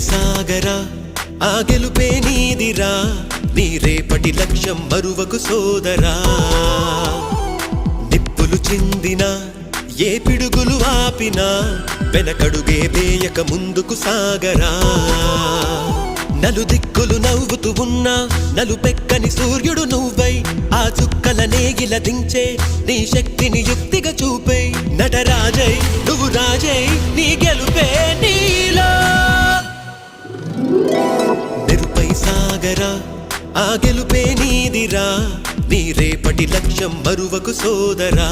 సాగరా ఆ గెలుపే నీదిరా నీ రేపటి లక్ష్యం మరువకు సోదరా నిప్పులు చిందినా ఏ పిడుగులు ఆపినా వెనకడుగే వేయక ముందుకు సాగరా నలుదిక్కులు నవ్వుతూ ఉన్నా నలుపెక్కని సూర్యుడు నువ్వై ఆ చుక్కల నేగిల దించే నీ శక్తిని యుక్తిగా చూపే నటరాజై నువ్వు రాజై నీ గెలుపే నీలో మెరుపై సాగరా ఆ గెలుపే నీదిరా నీ రేపటి లక్ష్యం మరువకు సోదరా